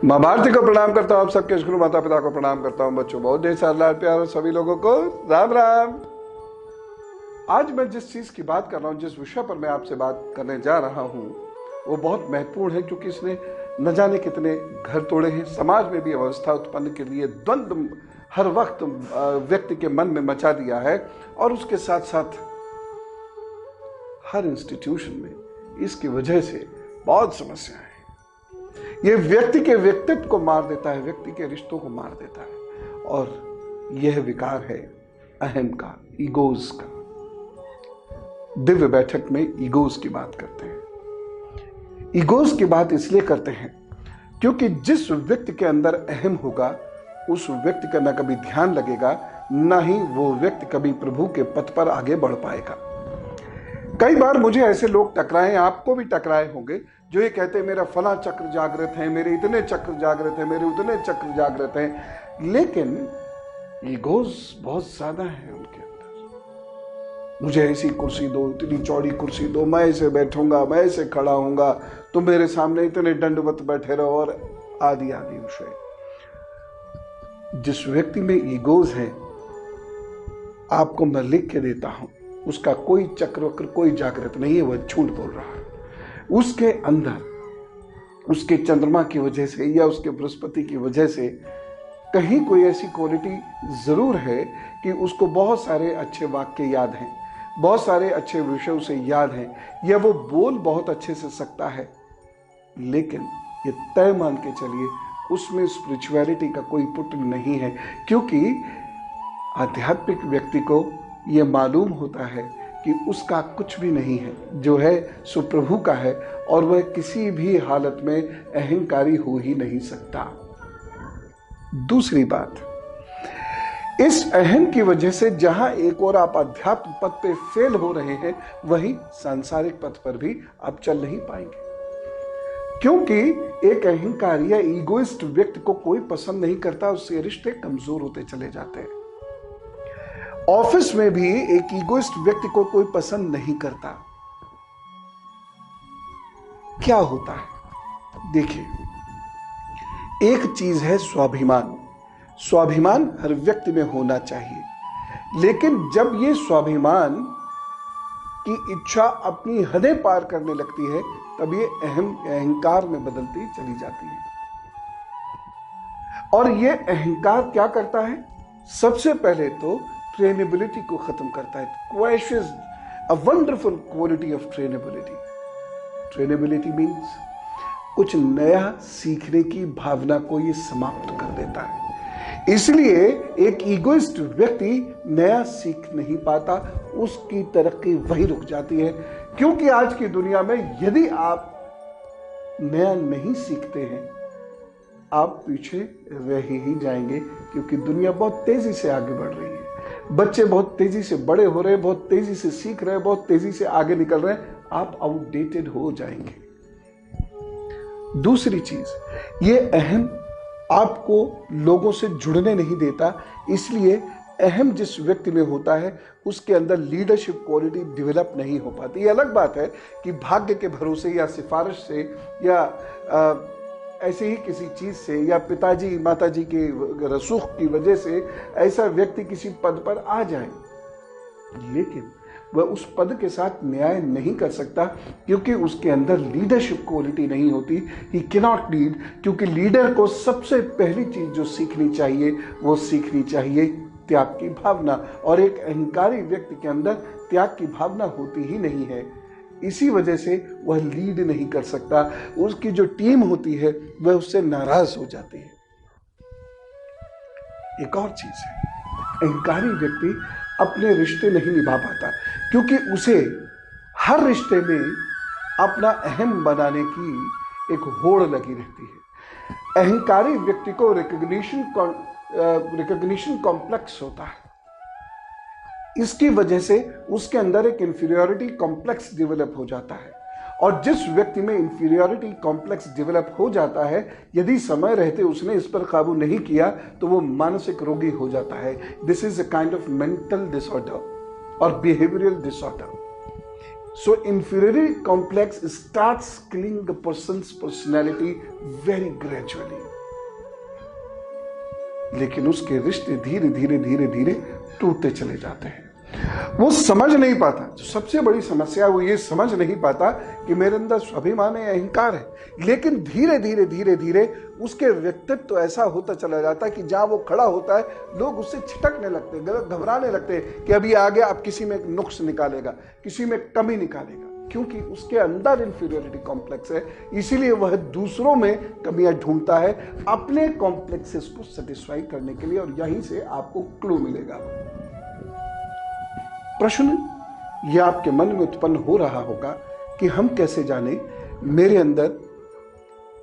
माँ भारती को प्रणाम करता हूँ, आप सबके गुरु माता पिता को प्रणाम करता हूँ। बच्चों बहुत ढेर सारा लाड प्यार, सभी लोगों को राम राम। आज मैं जिस चीज की बात कर रहा हूँ, जिस विषय पर मैं आपसे बात करने जा रहा हूँ, वो बहुत महत्वपूर्ण है, क्योंकि इसने न जाने कितने घर तोड़े हैं। समाज में भी अवस्था उत्पन्न के लिए द्वंद्व हर वक्त व्यक्ति के मन में मचा दिया है, और उसके साथ साथ हर इंस्टीट्यूशन में इसकी वजह से बहुत समस्याएं हैं। यह व्यक्ति के व्यक्तित्व को मार देता है, व्यक्ति के रिश्तों को मार देता है, और यह विकार है अहम का, ईगोज का। दिव्य बैठक में ईगोज की बात करते हैं। ईगोज की बात इसलिए करते हैं क्योंकि जिस व्यक्ति के अंदर अहम होगा, उस व्यक्ति का न कभी ध्यान लगेगा, न ही वो व्यक्ति कभी प्रभु के पथ पर आगे बढ़ पाएगा। कई बार मुझे ऐसे लोग टकराए, आपको भी टकराए होंगे, जो ये कहते हैं मेरा फला चक्र जागृत है, मेरे इतने चक्र जागृत है, मेरे उतने चक्र जागृत हैं, लेकिन ईगोज बहुत ज्यादा है उनके अंदर। मुझे ऐसी कुर्सी दो, इतनी चौड़ी कुर्सी दो, मैं ऐसे बैठूंगा, मैं ऐसे खड़ा होऊंगा, तुम मेरे सामने इतने दंडवत बैठे रहो, और आदि आदि विषय। जिस व्यक्ति में ईगोज है, आपको मैं लिख के देता हूं, उसका कोई चक्र वक्र कोई जागृत नहीं है, वह झूठ बोल रहा है। उसके अंदर उसके चंद्रमा की वजह से या उसके बृहस्पति की वजह से कहीं कोई ऐसी क्वालिटी जरूर है कि उसको बहुत सारे अच्छे वाक्य याद हैं, बहुत सारे अच्छे विषय उसे याद हैं, या वो बोल बहुत अच्छे से सकता है, लेकिन ये तय मान के चलिए उसमें स्पिरिचुअलिटी का कोई पुट नहीं है। क्योंकि आध्यात्मिक व्यक्ति को ये मालूम होता है कि उसका कुछ भी नहीं है, जो है सो प्रभु का है, और वह किसी भी हालत में अहंकारी हो ही नहीं सकता। दूसरी बात, इस अहम की वजह से जहां एक और आप अध्यात्म पथ पे फेल हो रहे हैं, वहीं सांसारिक पथ पर भी आप चल नहीं पाएंगे। क्योंकि एक अहंकारी या ईगोइस्ट व्यक्ति को कोई पसंद नहीं करता, उससे रिश्ते कमजोर होते चले जाते हैं। ऑफिस में भी एक ईगोइस्ट व्यक्ति को कोई पसंद नहीं करता। क्या होता है देखिए, एक चीज है स्वाभिमान। स्वाभिमान हर व्यक्ति में होना चाहिए, लेकिन जब ये स्वाभिमान की इच्छा अपनी हदें पार करने लगती है, तब ये अहंकार में बदलती चली जाती है। और ये अहंकार क्या करता है? सबसे पहले तो ट्रेनेबिलिटी को खत्म करता है। Quashes a wonderful quality of trainability. Trainability means कुछ नया सीखने की भावना को ये समाप्त कर देता है। इसलिए एक ईगोइस्ट व्यक्ति नया सीख नहीं पाता, उसकी तरक्की वहीं रुक जाती है। क्योंकि आज की दुनिया में यदि आप नया नहीं सीखते हैं, आप पीछे रह ही जाएंगे, क्योंकि दुनिया बहुत तेजी से आगे बढ़ रही है। बच्चे बहुत तेजी से बड़े हो रहे हैं, बहुत तेजी से सीख रहे हैं, बहुत तेजी से आगे निकल रहे हैं, आप आउटडेटेड हो जाएंगे। दूसरी चीज, ये अहम आपको लोगों से जुड़ने नहीं देता। इसलिए अहम जिस व्यक्ति में होता है, उसके अंदर लीडरशिप क्वालिटी डेवलप नहीं हो पाती। ये अलग बात है कि भाग्य के भरोसे या सिफारिश से या ऐसे ही किसी चीज से या पिताजी माताजी के रसूख की वजह से ऐसा व्यक्ति किसी पद पर आ जाए, लेकिन वह उस पद के साथ न्याय नहीं कर सकता, क्योंकि उसके अंदर लीडरशिप क्वालिटी नहीं होती। ही कैनॉट लीड, क्योंकि लीडर को सबसे पहली चीज जो सीखनी चाहिए, वो सीखनी चाहिए त्याग की भावना। और एक अहंकारी व्यक्ति के अंदर त्याग की भावना होती ही नहीं है। इसी वजह से वह लीड नहीं कर सकता। उसकी जो टीम होती है वह उससे नाराज हो जाती है। एक और चीज है, अहंकारी व्यक्ति अपने रिश्ते नहीं निभा पाता, क्योंकि उसे हर रिश्ते में अपना अहम बनाने की एक होड़ लगी रहती है। अहंकारी व्यक्ति को रिकॉग्निशन कॉम्प्लेक्स होता है। इसकी वजह से उसके अंदर एक इंफीरियरिटी कॉम्प्लेक्स डेवलप हो जाता है। और जिस व्यक्ति में इंफीरियरिटी कॉम्प्लेक्स डेवलप हो जाता है, यदि समय रहते उसने इस पर काबू नहीं किया, तो वो मानसिक रोगी हो जाता है। This is a kind of mental disorder और behavioural disorder. So inferiority complex starts killing the person's personality very gradually. लेकिन उसके रिश्ते धीरे धीरे धीरे धीरे टूटते चले जाते हैं। वो समझ नहीं पाता, जो सबसे बड़ी समस्या है वो ये समझ नहीं पाता कि मेरे अंदर स्वाभिमान है, अहंकार है, लेकिन धीरे धीरे धीरे धीरे उसके व्यक्तित्व तो ऐसा होता चला जाता है कि जहां वो खड़ा होता है लोग उससे छिटकने लगते हैं, घबराने लगते हैं कि अभी आगे अब किसी में नुक्स निकालेगा, किसी में कमी निकालेगा, क्योंकि उसके अंदर इंफीरियरिटी कॉम्प्लेक्स है। इसीलिए वह दूसरों में कमियां ढूंढता है अपने कॉम्प्लेक्सेस को सेटिस्फाई करने के लिए, और यहीं से आपको क्लू मिलेगा। प्रश्न यह आपके मन में उत्पन्न हो रहा होगा कि हम कैसे जाने मेरे अंदर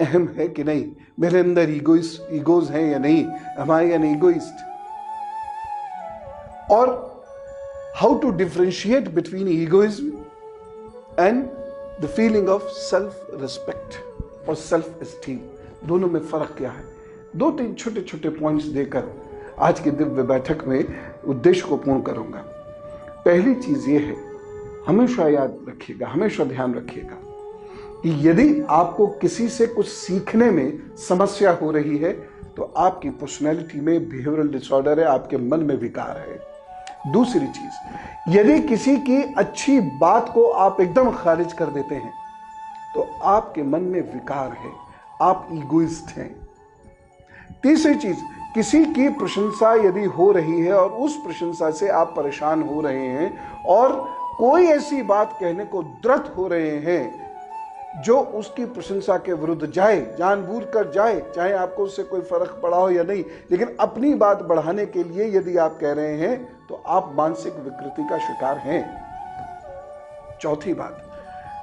अहम है कि नहीं, मेरे अंदर ईगोज हैं या नहीं, am I an egoist? और how to differentiate between egoism and the feeling of self respect और सेल्फ एस्टीम, दोनों में फर्क क्या है। 2-3 छोटे छोटे पॉइंट्स देकर आज की दिव्य बैठक में उद्देश्य को पूर्ण करूंगा। पहली चीज ये है, हमेशा याद रखिएगा, हमेशा ध्यान रखिएगा कि यदि आपको किसी से कुछ सीखने में समस्या हो रही है तो आपकी पर्सनैलिटी में बिहेवियरल डिसऑर्डर है, आपके मन में विकार है। दूसरी चीज, यदि किसी की अच्छी बात को आप एकदम खारिज कर देते हैं तो आपके मन में विकार है, आप ईगोइस्ट हैं। तीसरी चीज, किसी की प्रशंसा यदि हो रही है और उस प्रशंसा से आप परेशान हो रहे हैं और कोई ऐसी बात कहने को द्रत हो रहे हैं जो उसकी प्रशंसा के विरुद्ध जाए, जानबूझकर जाए, चाहे आपको उससे कोई फर्क पड़ा हो या नहीं, लेकिन अपनी बात बढ़ाने के लिए यदि आप कह रहे हैं तो आप मानसिक विकृति का शिकार हैं। चौथी बात,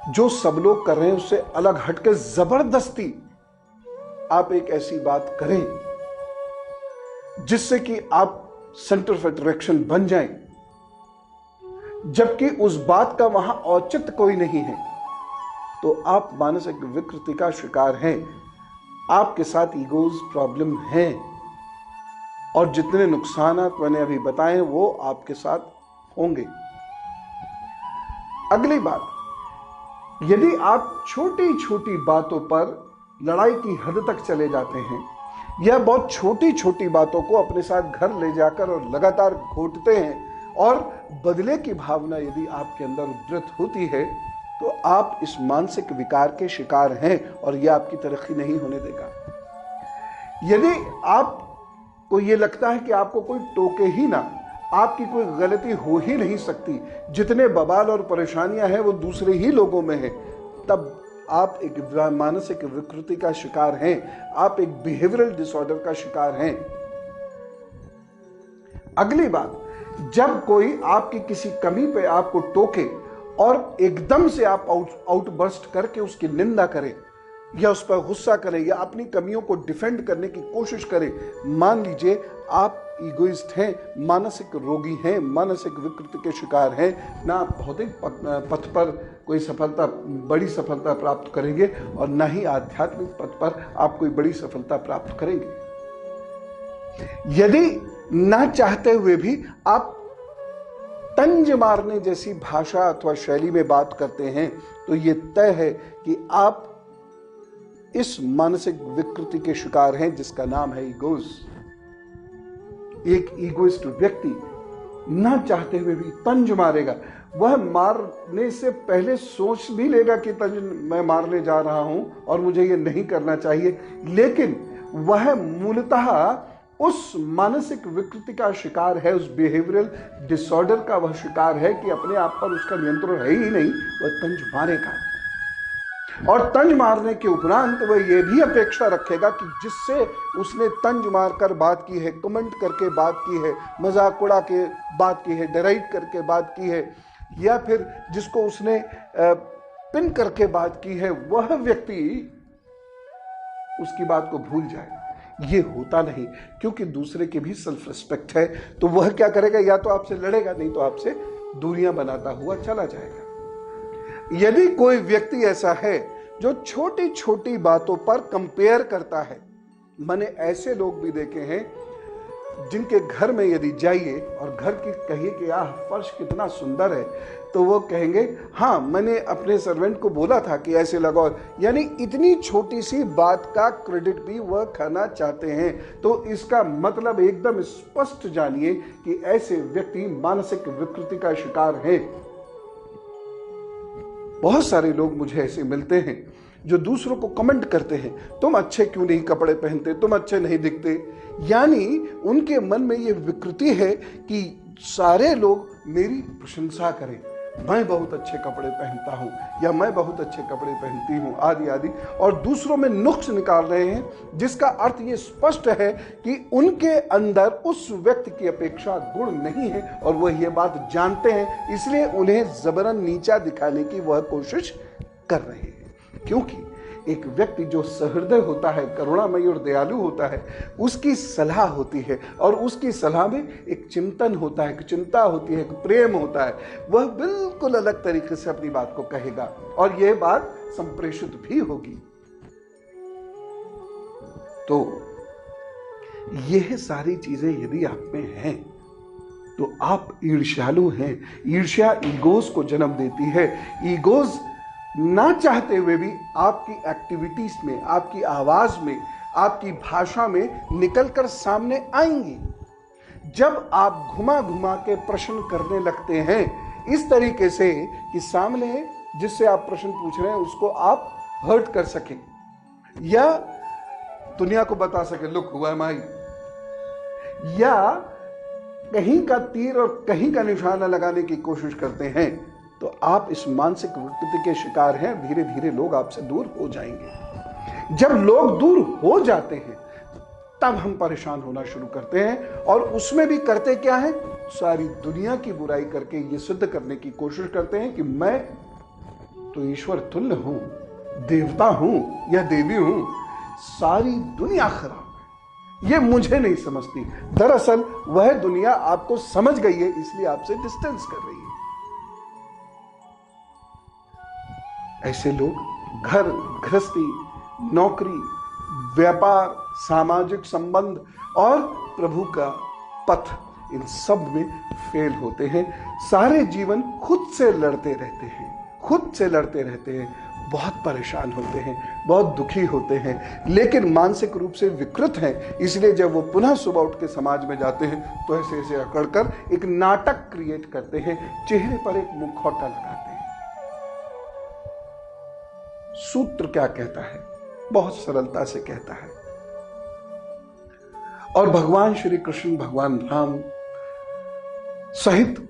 जो सब लोग कर रहे हैं उससे अलग हटकर जबरदस्ती आप एक ऐसी बात करें जिससे कि आप सेंटर ऑफ अट्रैक्शन बन जाएं, जबकि उस बात का वहां औचित्य कोई नहीं है, तो आप मानसिक विकृति का शिकार हैं, आपके साथ ईगोज प्रॉब्लम है, और जितने नुकसान मैंने अभी बताए वो आपके साथ होंगे। अगली बात, यदि आप छोटी छोटी बातों पर लड़ाई की हद तक चले जाते हैं या बहुत छोटी छोटी बातों को अपने साथ घर ले जाकर और लगातार घोटते हैं और बदले की भावना यदि आपके अंदर उद्धृत होती है तो आप इस मानसिक विकार के शिकार हैं और यह आपकी तरक्की नहीं होने देगा। यदि आपको यह लगता है कि आपको कोई टोके ही ना, आपकी कोई गलती हो ही नहीं सकती, जितने बवाल और परेशानियां हैं वो दूसरे ही लोगों में है, तब आप एक मानसिक विकृति का शिकार हैं, आप एक बिहेवियरल डिसऑर्डर का शिकार हैं। अगली बात, जब कोई आपकी किसी कमी पे आपको टोके और एकदम से आप आउटबर्स्ट करके उसकी निंदा करें या उस पर गुस्सा करें या अपनी कमियों को डिफेंड करने की कोशिश करें, मान लीजिए आप ईगोइस्ट हैं, मानसिक रोगी हैं, मानसिक विकृति के शिकार हैं, ना आप भौतिक पथ पर कोई सफलता, बड़ी सफलता प्राप्त करेंगे और ना ही आध्यात्मिक पथ पर आप कोई बड़ी सफलता प्राप्त करेंगे। यदि ना चाहते हुए भी आप तंज मारने जैसी भाषा अथवा शैली में बात करते हैं तो यह तय है कि आप इस मानसिक विकृति के शिकार हैं जिसका नाम है ईगोज। एक ईगोइस्ट व्यक्ति ना चाहते हुए भी तंज मारेगा, वह मारने से पहले सोच भी लेगा कि तंज मैं मारने जा रहा हूं और मुझे ये नहीं करना चाहिए, लेकिन वह मूलतः उस मानसिक विकृति का शिकार है, उस बिहेवियरल डिसऑर्डर का वह शिकार है कि अपने आप पर उसका नियंत्रण है ही नहीं, वह तंज मारेगा। और तंज मारने के उपरांत वह यह भी अपेक्षा रखेगा कि जिससे उसने तंज मारकर बात की है, कमेंट करके बात की है, मजाक उड़ा के बात की है, डराइट करके बात की है, या फिर जिसको उसने पिन करके बात की है, वह व्यक्ति उसकी बात को भूल जाए। ये होता नहीं, क्योंकि दूसरे की भी सेल्फ रिस्पेक्ट है, तो वह क्या करेगा, या तो आपसे लड़ेगा, नहीं तो आपसे दूरियां बनाता हुआ चला जाएगा। यदि कोई व्यक्ति ऐसा है जो छोटी छोटी बातों पर कंपेयर करता है, मैंने ऐसे लोग भी देखे हैं जिनके घर में यदि जाइए और घर की कहिए कि आह फर्श कितना सुंदर है, तो वो कहेंगे हाँ मैंने अपने सर्वेंट को बोला था कि ऐसे लगाओ, यानी इतनी छोटी सी बात का क्रेडिट भी वह खाना चाहते हैं। तो इसका मतलब एकदम स्पष्ट जानिए कि ऐसे व्यक्ति मानसिक विकृति का शिकार हैं। बहुत सारे लोग मुझे ऐसे मिलते हैं जो दूसरों को कमेंट करते हैं, तुम अच्छे क्यों नहीं कपड़े पहनते, तुम अच्छे नहीं दिखते। यानी उनके मन में ये विकृति है कि सारे लोग मेरी प्रशंसा करें, मैं बहुत अच्छे कपड़े पहनता हूं या मैं बहुत अच्छे कपड़े पहनती हूं, आदि आदि, और दूसरों में नुक्स निकाल रहे हैं, जिसका अर्थ ये स्पष्ट है कि उनके अंदर उस व्यक्ति की अपेक्षा गुण नहीं है और वह ये बात जानते हैं, इसलिए उन्हें जबरन नीचा दिखाने की वह कोशिश कर रहे हैं। क्योंकि एक व्यक्ति जो सहृदय होता है, करुणामयी और दयालु होता है, उसकी सलाह होती है और उसकी सलाह में एक चिंतन होता है, एक चिंता होती है, एक प्रेम होता है। वह बिल्कुल अलग तरीके से अपनी बात को कहेगा और यह बात संप्रेषित भी होगी। तो यह सारी चीजें यदि आप में हैं तो आप ईर्ष्यालु हैं। ईर्ष्या ईगोज को जन्म देती है। ईगोज ना चाहते हुए भी आपकी एक्टिविटीज में, आपकी आवाज में, आपकी भाषा में निकलकर सामने आएंगी। जब आप घुमा घुमा के प्रश्न करने लगते हैं इस तरीके से कि सामने जिससे आप प्रश्न पूछ रहे हैं उसको आप हर्ट कर सकें या दुनिया को बता सके लुक हु एम आई, या कहीं का तीर और कहीं का निशाना लगाने की कोशिश करते हैं, तो आप इस मानसिक विकृति के शिकार हैं। धीरे धीरे लोग आपसे दूर हो जाएंगे। जब लोग दूर हो जाते हैं तब हम परेशान होना शुरू करते हैं और उसमें भी करते क्या है, सारी दुनिया की बुराई करके ये सिद्ध करने की कोशिश करते हैं कि मैं तो ईश्वर तुल्य हूं, देवता हूं या देवी हूं, सारी दुनिया खराब है, ये मुझे नहीं समझती। दरअसल वह दुनिया आपको समझ गई है, इसलिए आपसे डिस्टेंस कर रही है। ऐसे लोग घर गृहस्थी, नौकरी, व्यापार, सामाजिक संबंध और प्रभु का पथ, इन सब में फेल होते हैं। सारे जीवन खुद से लड़ते रहते हैं, खुद से लड़ते रहते हैं, बहुत परेशान होते हैं, बहुत दुखी होते हैं, लेकिन मानसिक रूप से विकृत हैं। इसलिए जब वो पुनः सुबह उठ के समाज में जाते हैं तो ऐसे ऐसे अकड़कर एक नाटक क्रिएट करते हैं, चेहरे पर एक मुखौटा लगाते हैं। सूत्र क्या कहता है, बहुत सरलता से कहता है, और भगवान श्री कृष्ण, भगवान राम सहित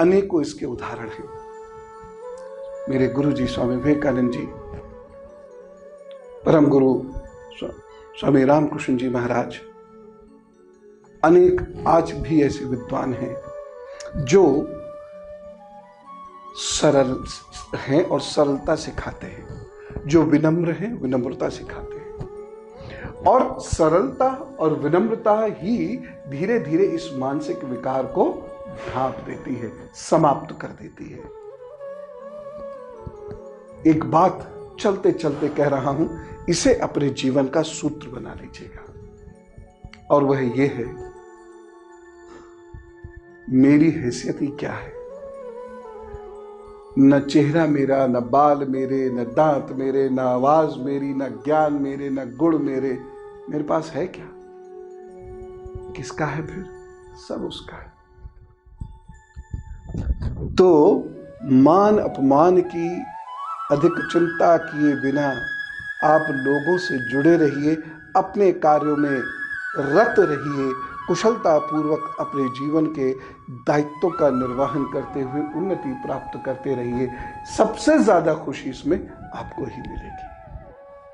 अनेकों इसके उदाहरण हैं। मेरे गुरु जी स्वामी विवेकानंद जी, परम गुरु स्वामी रामकृष्ण जी महाराज, अनेक आज भी ऐसे विद्वान हैं जो सरल हैं और सरलता सिखाते हैं, जो विनम्र हैं विनम्रता सिखाते हैं, और सरलता और विनम्रता ही धीरे धीरे इस मानसिक विकार को ढांप देती है, समाप्त कर देती है। एक बात चलते चलते कह रहा हूं, इसे अपने जीवन का सूत्र बना लीजिएगा, और वह यह है, मेरी हैसियत ही क्या है। न चेहरा मेरा, न बाल मेरे, न दांत मेरे, न आवाज मेरी, न ज्ञान मेरे, न गुण मेरे, मेरे पास है क्या? किसका है फिर? सब उसका है। तो मान अपमान की अधिक चिंता किए बिना आप लोगों से जुड़े रहिए, अपने कार्यों में रत रहिए, कुशलता पूर्वक अपने जीवन के दायित्वों का निर्वहन करते हुए उन्नति प्राप्त करते रहिए। सबसे ज्यादा खुशी इसमें आपको ही मिलेगी,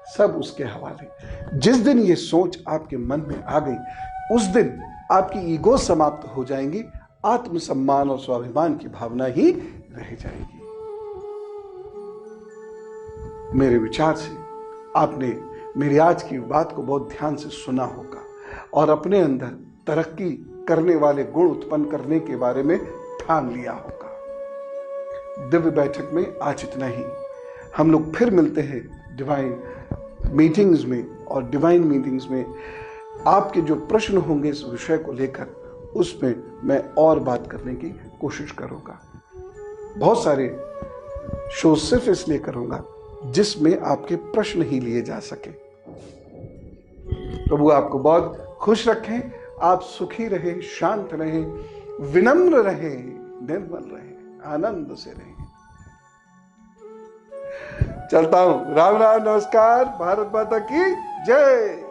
सब उसके हवाले। जिस दिन ये सोच आपके मन में आ गई, उस दिन आपकी ईगो समाप्त हो जाएंगी, आत्मसम्मान और स्वाभिमान की भावना ही रह जाएगी। मेरे विचार से आपने मेरी आज की बात को बहुत ध्यान से सुना होगा और अपने अंदर तरक्की करने वाले गुण उत्पन्न करने के बारे में ठान लिया होगा। दिव्य बैठक में आज इतना ही। हम लोग फिर मिलते हैं डिवाइन मीटिंग्स में, और डिवाइन मीटिंग्स में आपके जो प्रश्न होंगे इस विषय को लेकर, उसमें मैं और बात करने की कोशिश करूंगा। बहुत सारे शो सिर्फ इसलिए करूंगा जिसमें आपके प्रश्न ही लिए जा सके। प्रभु आपको बहुत खुश रखें, आप सुखी रहें, शांत रहें, विनम्र रहें, निर्मल रहें, आनंद से रहें। चलता हूं। राम राम, नमस्कार। भारत माता की जय।